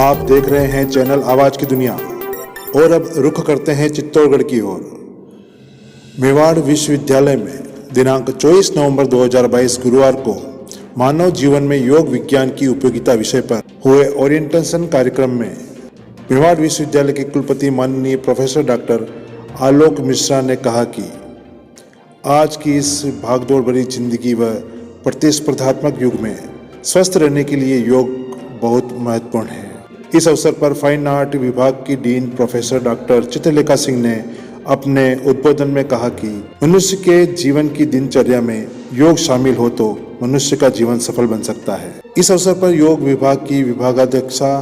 आप देख रहे हैं चैनल आवाज की दुनिया और अब रुख करते हैं चित्तौड़गढ़ की ओर। मेवाड़ विश्वविद्यालय में दिनांक 24 नवंबर 2022 गुरुवार को मानव जीवन में योग विज्ञान की उपयोगिता विषय पर हुए ओरिएंटेशन कार्यक्रम में मेवाड़ विश्वविद्यालय के कुलपति माननीय प्रोफेसर डॉक्टर आलोक मिश्रा ने कहा कि आज की इस भागदौड़ भरी जिंदगी व प्रतिस्पर्धात्मक युग में स्वस्थ रहने के लिए योग बहुत महत्वपूर्ण है। इस अवसर पर फाइन आर्ट विभाग की dean professor doctor Chitralekha Singh ने अपने उद्बोधन में कहा कि मनुष्य के जीवन की दिनचर्या में योग शामिल हो तो मनुष्य का जीवन सफल बन सकता है। इस अवसर पर योग विभाग की विभागाध्यक्षा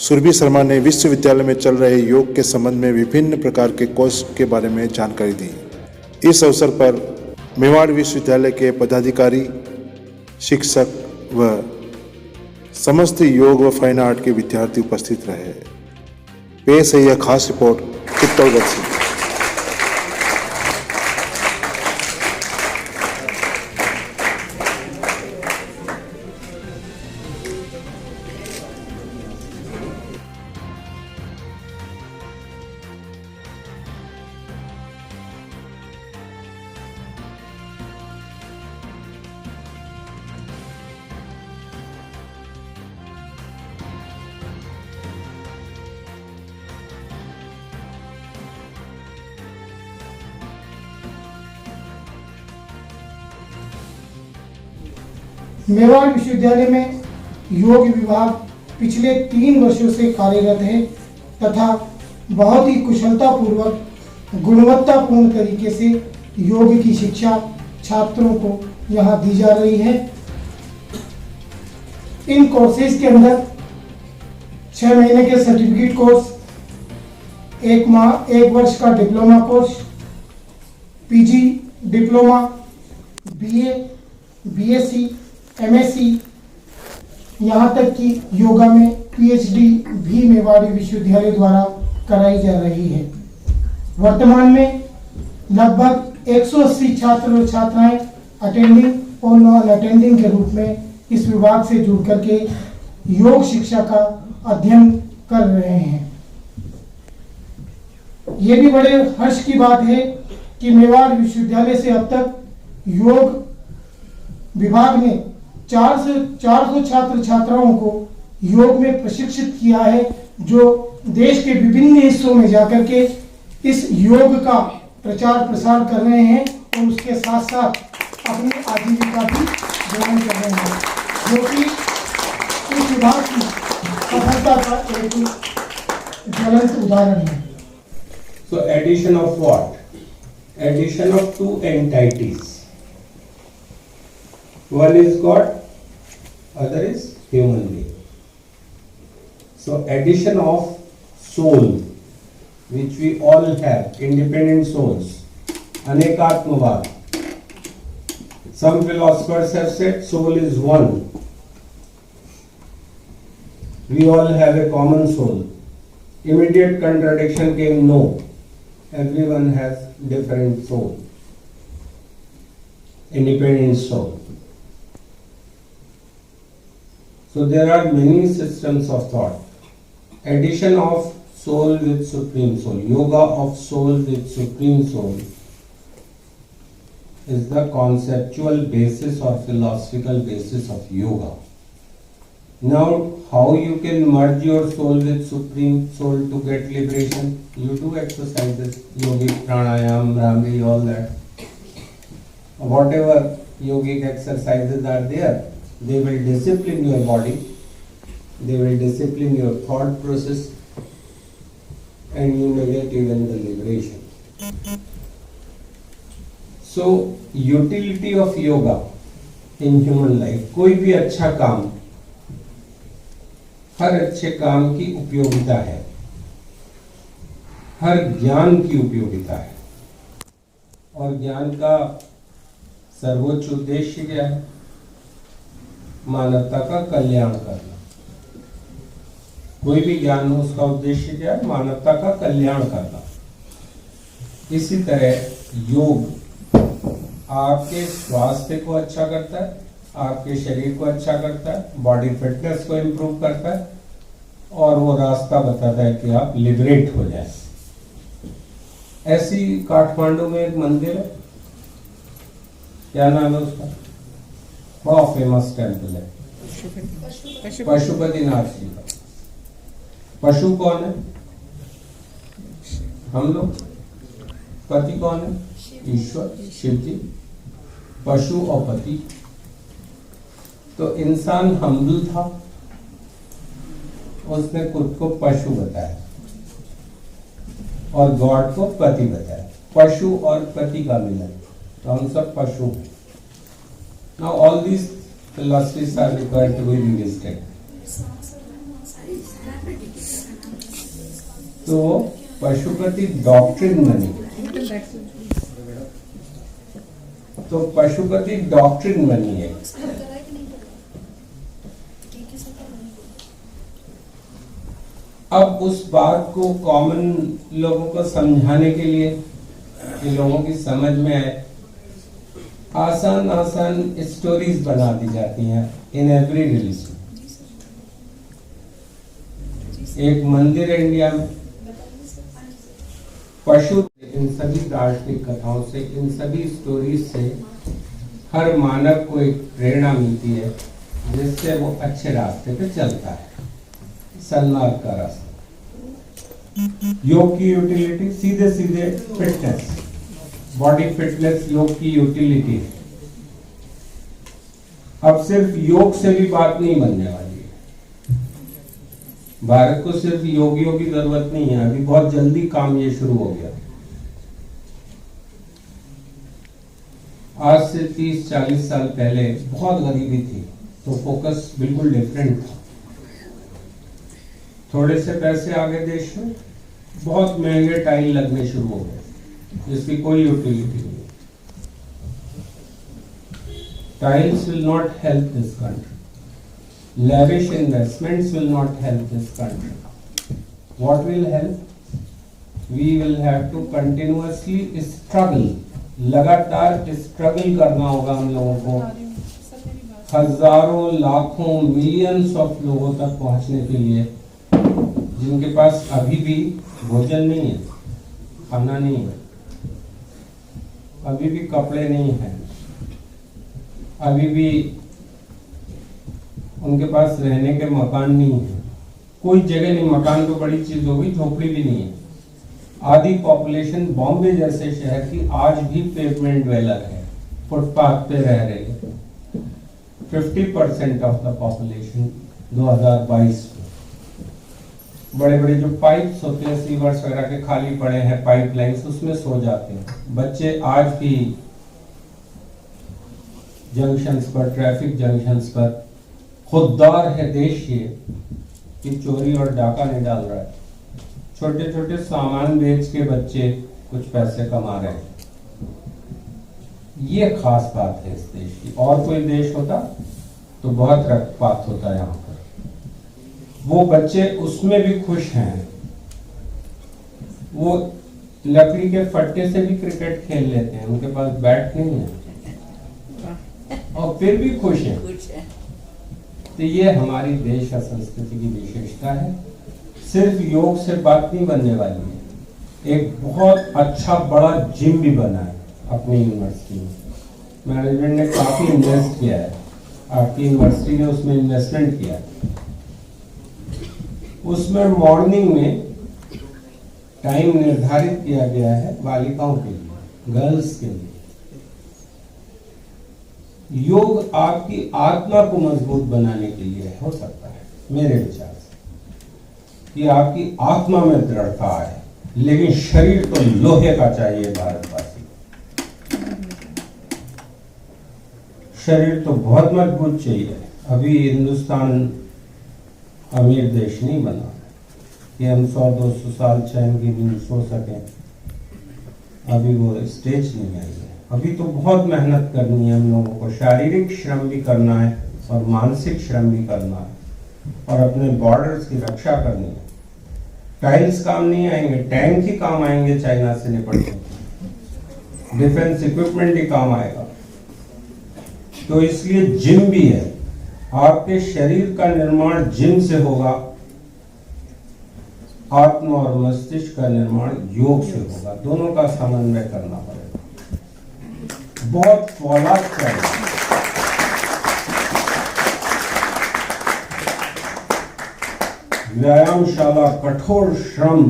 सुरभि शर्मा ने विश्वविद्यालय में चल रहे योग के संबंध में विभिन्न प्रकार के कोर्स के बारे में जानकारी दी। इस अवसर पर मेवाड़ विश्वविद्यालय के पदाधिकारी, शिक्षक व समस्त योग व फाइन आर्ट के विद्यार्थी उपस्थित रहे। पेश है यह खास रिपोर्ट चित्तौड़गढ़ से। मेवाड़ विश्वविद्यालय में योग विभाग पिछले 3 वर्षों से कार्यरत है तथा बहुत ही कुशलतापूर्वक गुणवत्तापूर्ण तरीके से योग की शिक्षा छात्रों को यहाँ दी जा रही है। इन कोर्सेज के अंदर 6 महीने के सर्टिफिकेट कोर्स, 1 वर्ष का diploma course, PG diploma, BA, BSc, MSc, यहाँ तक कि योगा में पीएचडी भी मेवाड़ विश्वविद्यालय द्वारा कराई जा रही है। वर्तमान में लगभग 180 छात्र और छात्राएं अटेंडिंग और नॉन अटेंडिंग के रूप में इस विभाग से जुड़ करके योग शिक्षा का अध्ययन कर रहे हैं। ये भी बड़े हर्ष की बात है कि मेवाड़ विश्वविद्यालय से अब तक योग विभाग ने 400 छात्र छात्राओं को योग में प्रशिक्षित किया है, जो देश के विभिन्न हिस्सों में जाकर के इस योग का प्रचार प्रसार कर रहे हैं और उसके साथ साथ अपनी आजीविका भी ग्रहण कर रहे हैं, जो कि इस विभाग की सफलता का एक ज्वलंत उदाहरण है। So addition of what? Addition of 2 entities. One is God, other is human being. So addition of soul, which we all have, independent souls, Anekatmavad. Some philosophers have said soul is one. We all have a common soul. Immediate contradiction came, no. Everyone has different soul, independent soul. So there are many systems of thought. Addition of soul with supreme soul, yoga of soul with supreme soul, is the conceptual basis or philosophical basis of yoga. Now, how you can merge your soul with supreme soul to get liberation? You do exercises, yogic pranayam, Brahmi, all that. Whatever yogic exercises are there, they will discipline your body, they will discipline your thought process, and you may get even the liberation. So, utility of yoga in human life, कोई भी अच्छा काम, हर अच्छे काम की उपयोगिता है, हर ज्ञान की उपयोगिता है, और ज्ञान का सर्वोच्च उद्देश्य क्या है? मानवता का कल्याण करना। कोई भी ज्ञान हो, उसका उद्देश्य क्या है? मानवता का कल्याण करना। इसी तरह योग आपके स्वास्थ्य को अच्छा करता है, आपके शरीर को अच्छा करता है, बॉडी फिटनेस को इम्प्रूव करता है और वो रास्ता बताता है कि आप लिबरेट हो जाए। ऐसी काठमांडू में एक मंदिर है, क्या नाम है उसका, बड़ा फेमस टेम्पल है, पशुपतिनाथ जी का। पशु कौन है? हम लोग। पति कौन है? ईश्वर, शिव जी। पशु और पति। तो इंसान हम्बल था, उसने खुद को पशु बताया और गॉड को पति बताया। पशु और पति का मिलन, तो हम सब पशु हैं। Now all these philosophies are required to be revisited. तो पशुपति डॉक्ट्रिन बनी, तो पशुपति डॉक्ट्रिन बनी है। अब उस बात को कॉमन लोगों को समझाने के लिए कि लोगों की समझ में आए, आसान आसान स्टोरीज बना दी जाती हैं इन एवरी रिलीजन। एक मंदिर है इंडिया में, पशु। इन सभी दार्शनिक कथाओं से, इन सभी स्टोरीज से हर मानव को एक प्रेरणा मिलती है जिससे वो अच्छे रास्ते पे चलता है, सन्मार्ग का रास्ता। योग की यूटिलिटी सीधे सीधे फिटनेस, बॉडी फिटनेस योग की यूटिलिटी है। अब सिर्फ योग से भी बात नहीं बनने वाली है। भारत को सिर्फ योगियों की जरूरत नहीं है, अभी बहुत जल्दी काम ये शुरू हो गया। आज से 30-40 साल पहले बहुत गरीबी थी, तो फोकस बिल्कुल डिफरेंट था। थोड़े से पैसे आगे देश में बहुत महंगे टाइल लगने शुरू हो गए, जिसकी कोई यूटिलिटी नहीं। Tiles will not help this country, lavish investments will not help this country. What will help? We will have to continuously struggle, लगातार स्ट्रगल करना होगा हम लोगों को, हजारों लाखों मिलियंस ऑफ लोगों तक पहुंचने के लिए जिनके पास अभी भी भोजन नहीं है, खाना नहीं है, अभी भी कपड़े नहीं हैं, अभी भी उनके पास रहने के मकान नहीं है, कोई जगह नहीं, मकान तो बड़ी चीज होगी, झोपड़ी भी नहीं है। आधी पॉपुलेशन बॉम्बे जैसे शहर की आज भी पेवमेंट ड्वेलर है, फुटपाथ पे रह रहे हैं। 50% ऑफ द पॉपुलेशन 2022 में। बड़े बड़े जो पाइप्स होते हैं सीवर्स वगैरह के खाली पड़े हैं, पाइपलाइंस, उसमें सो जाते हैं बच्चे आज भी। जंक्शंस पर, ट्रैफिक जंक्शंस पर खुददार है देश ये कि चोरी और डाका नहीं डाल रहा है। छोटे छोटे सामान बेच के बच्चे कुछ पैसे कमा रहे हैं। ये खास बात है इस देश की। और कोई देश होता तो बहुत रक्तपात होता यहाँ पर। वो बच्चे उसमें भी खुश हैं, वो लकड़ी के फट्टे से भी क्रिकेट खेल लेते हैं, उनके पास बैट नहीं है और फिर भी खुश हैं। तो ये हमारी देश और संस्कृति की विशेषता है। सिर्फ योग से बात नहीं बनने वाली है। एक बहुत अच्छा बड़ा जिम भी बना है अपनी यूनिवर्सिटी में, मैनेजमेंट ने काफी इन्वेस्ट किया है, आपकी यूनिवर्सिटी ने उसमें इन्वेस्टमेंट किया है। उसमें मॉर्निंग में टाइम निर्धारित किया गया है बालिकाओं के लिए, गर्ल्स के लिए। योग आपकी आत्मा को मजबूत बनाने के लिए हो सकता है मेरे विचार से, कि आपकी आत्मा में दृढ़ता है, लेकिन शरीर तो लोहे का चाहिए। भारतवासी शरीर तो बहुत मजबूत चाहिए। अभी हिंदुस्तान अमीर देश नहीं बना कि हम 100-200 साल चैन की नींद सो सकें, अभी वो स्टेज नहीं आई है। अभी तो बहुत मेहनत करनी है हम लोगों को, शारीरिक श्रम भी करना है और मानसिक श्रम भी करना है, और अपने बॉर्डर्स की रक्षा करनी है। टाइल्स काम नहीं आएंगे, टैंक ही काम आएंगे चाइना से निपटने, डिफेंस इक्विपमेंट ही काम आएगा। तो इसलिए जिम भी है, आपके शरीर का निर्माण जिम से होगा आत्मा और मस्तिष्क का निर्माण योग से होगा। दोनों का समन्वय करना पड़ेगा। बहुत फौलाद चाहिए। व्यायामशाला, कठोर श्रम,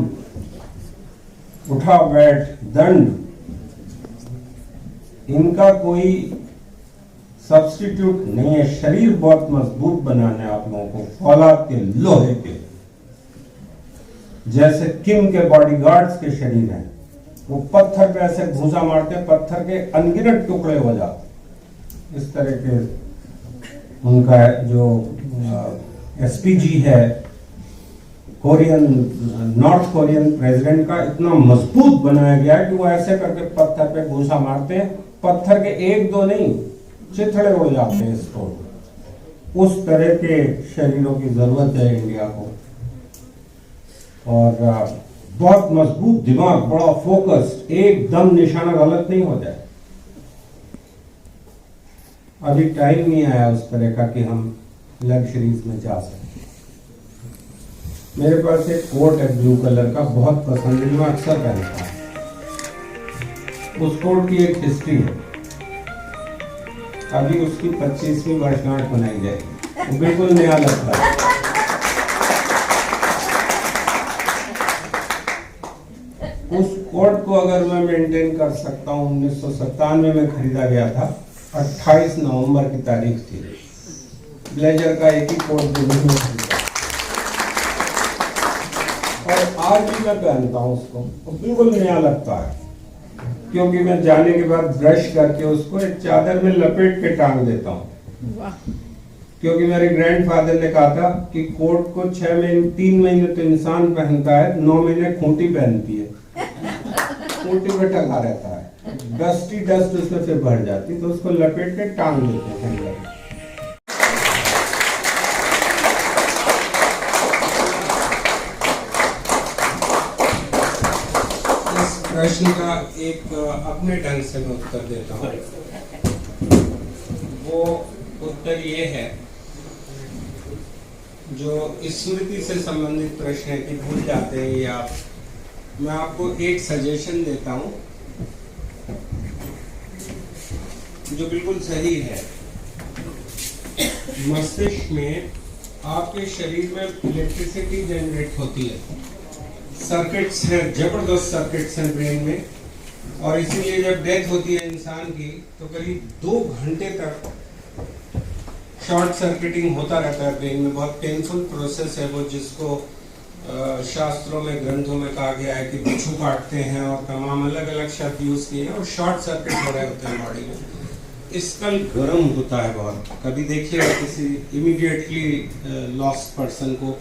उठा बैठ, दंड, इनका कोई सब्स्टिट्यूट नहीं है। शरीर बहुत मजबूत बनाने आप लोगों को, फौलाद के, लोहे के, जैसे किम के बॉडीगार्ड्स के शरीर हैं। वो पत्थर पे ऐसे घूसा मारते हैं, पत्थर के अनगिनत टुकड़े हो जाते। इस तरह के उनका जो एसपीजी है, कोरियन, नॉर्थ कोरियन प्रेसिडेंट का, इतना मजबूत बनाया गया है कि वो ऐसे करके पत्थर पे घूसा मारते हैं, पत्थर के एक दो नहीं, चिथड़े उड़ जाते हैं इसको। उस तरह के शरीरों की जरूरत है इंडिया को। और बहुत मजबूत दिमाग, बड़ा फोकस्ड, एकदम निशाना गलत नहीं हो जाए। अभी टाइम नहीं आया उस तरह का कि हम लग्जरीज में जा सकें। मेरे पास एक कोट है ब्लू कलर का, बहुत पसंद है, मैं अक्सर पहनता हूं। उस कोट की एक हिस्ट्री है। अभी उसकी 25वीं वर्षगांठ मनाई जाएगी। वो बिल्कुल नया लगता है। उस कोट को अगर मैं मेंटेन कर सकता हूं, 1997 में खरीदा गया था, 28 नवंबर की तारीख थी। ब्लेजर का एक ही कोट जो नहीं खरीदा, और आज भी मैं पहनता हूं उसको, वो बिल्कुल नया लगता है। क्योंकि मैं जाने के बाद ब्रश करके उसको एक चादर में लपेट के टांग देता हूँ। क्योंकि मेरे ग्रैंडफादर ने कहा था कि कोट को 3 महीने तो इंसान पहनता है, 9 महीने खूंटी पहनती है। खूंटी में टंगा रहता है, डस्ट उसमें फिर भर जाती, तो उसको लपेट के टांग देते हैं। प्रश्न का एक अपने ढंग से मैं उत्तर देता हूँ। वो उत्तर ये है, जो स्मृति से संबंधित प्रश्न है कि भूल जाते हैं ये आप, मैं आपको एक सजेशन देता हूँ जो बिल्कुल सही है। मस्तिष्क में आपके शरीर में इलेक्ट्रिसिटी जनरेट होती है, सर्किट्स हैं, जबरदस्त सर्किट्स हैं ब्रेन में, और इसीलिए जब डेथ होती है इंसान की तो करीब 2 घंटे तक शॉर्ट सर्किटिंग होता रहता है ब्रेन में। बहुत पेनफुल प्रोसेस है वो, जिसको शास्त्रों में, ग्रंथों में कहा गया है कि बिच्छू काटते हैं और तमाम अलग अलग शब्द यूज किए हैं, और शॉर्ट सर्किट हो रहे होते हैं बॉडी में। स्कल गर्म होता है बहुत। कभी देखिएगा किसी इमीडिएटली लॉस्ट पर्सन को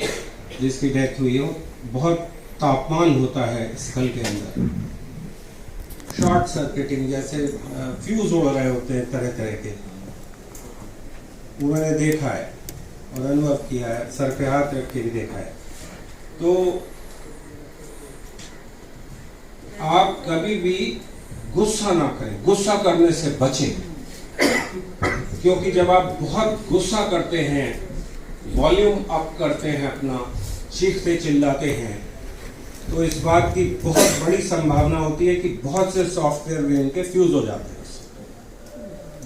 जिसकी डेथ हुई हो, बहुत तापमान होता है स्कल के अंदर। शॉर्ट सर्किटिंग, जैसे फ्यूज उड़ रहे होते हैं तरह तरह के, वो मैंने देखा है और अनुभव किया है, सर पे हाथ रख के भी देखा है। तो आप कभी भी गुस्सा ना करें, गुस्सा करने से बचें, क्योंकि जब आप बहुत गुस्सा करते हैं, वॉल्यूम अप करते हैं अपना, चीखते चिल्लाते हैं, तो इस बात की बहुत बड़ी संभावना होती है कि बहुत से सॉफ्टवेयर ब्रेन के फ्यूज हो जाते हैं,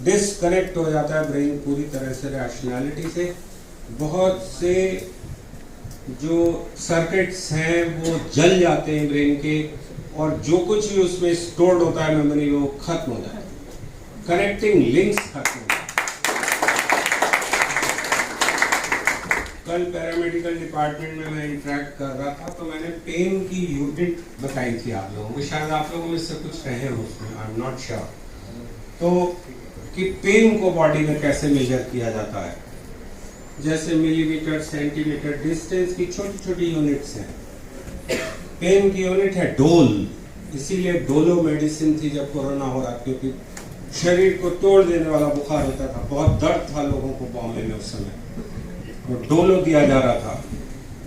डिस्कनेक्ट हो जाता है ब्रेन पूरी तरह से रैशनैलिटी से। बहुत से जो सर्किट्स हैं वो जल जाते हैं ब्रेन के, और जो कुछ भी उसमें स्टोर्ड होता है मेमोरी में वो खत्म हो जाता है, कनेक्टिंग लिंक्स खत्म हो जाते हैं। कल पैरामेडिकल डिपार्टमेंट में मैं इंटरेक्ट कर रहा था, तो मैंने पेन की यूनिट बताई थी आप लोगों को, शायद आप लोगों में से कुछ रहे हो उसमें, आई एम नॉट श्योर। तो कि पेन को बॉडी में कैसे मेजर किया जाता है, जैसे मिलीमीटर, सेंटीमीटर, डिस्टेंस की छोटी छोटी यूनिट्स हैं। पेन की यूनिट है डोल, इसीलिए डोलो मेडिसिन थी जब कोरोना हो रहा, क्योंकि शरीर को तोड़ देने वाला बुखार होता था, बहुत दर्द था लोगों को बॉम्बे में उस समय, और डोलो दिया जा रहा था,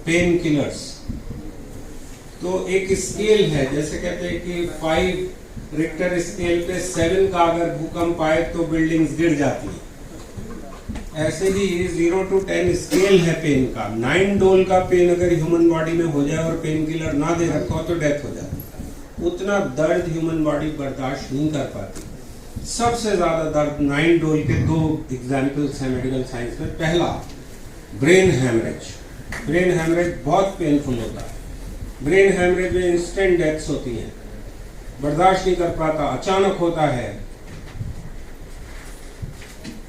पेन किलर्स। तो एक स्केल है, जैसे कहते हैं कि 5 रिक्टर स्केल पे 7 का अगर भूकंप आए तो बिल्डिंग्स गिर जाती है, ऐसे ही 0 to 10 स्केल है पेन का। 9 डोल का पेन अगर ह्यूमन बॉडी में हो जाए और पेन किलर ना दे रखा हो तो डेथ हो जाती। उतना दर्द ह्यूमन बॉडी बर्दाश्त नहीं कर पाती। सबसे ज्यादा दर्द 9 डोल के 2 एग्जाम्पल्स हैं मेडिकल साइंस में। पहला, ब्रेन हैमरेज। ब्रेन हैमरेज बहुत पेनफुल होता है। ब्रेन हैमरेज में इंस्टेंट डेथ्स होती हैं, बर्दाश्त नहीं कर पाता, अचानक होता है,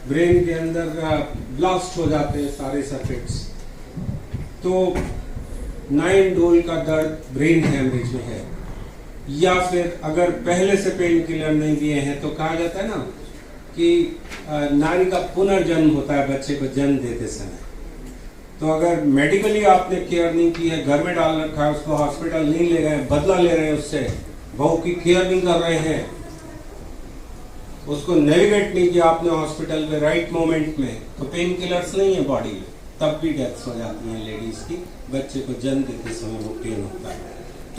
ब्रेन के अंदर ब्लास्ट हो जाते हैं सारे सर्किट्स। तो 9 डोल का दर्द ब्रेन हैमरेज में है। या फिर अगर पहले से पेन किलर नहीं दिए हैं तो कहा जाता है ना कि नारी का पुनर्जन्म होता है बच्चे को जन्म देते समय। तो अगर मेडिकली आपने केयर नहीं की है, घर में डाल रखा है, उसको हॉस्पिटल नहीं ले गए, बदला ले रहे हैं उससे, बहू की केयर नहीं कर रहे हैं, उसको नेविगेट नहीं किया आपने हॉस्पिटल में राइट मोमेंट में, तो पेन किलर्स नहीं है बॉडी में, तब भी डेथ्स हो जाती हैं लेडीज की। बच्चे को जन्म देते समय वो पेन होता है।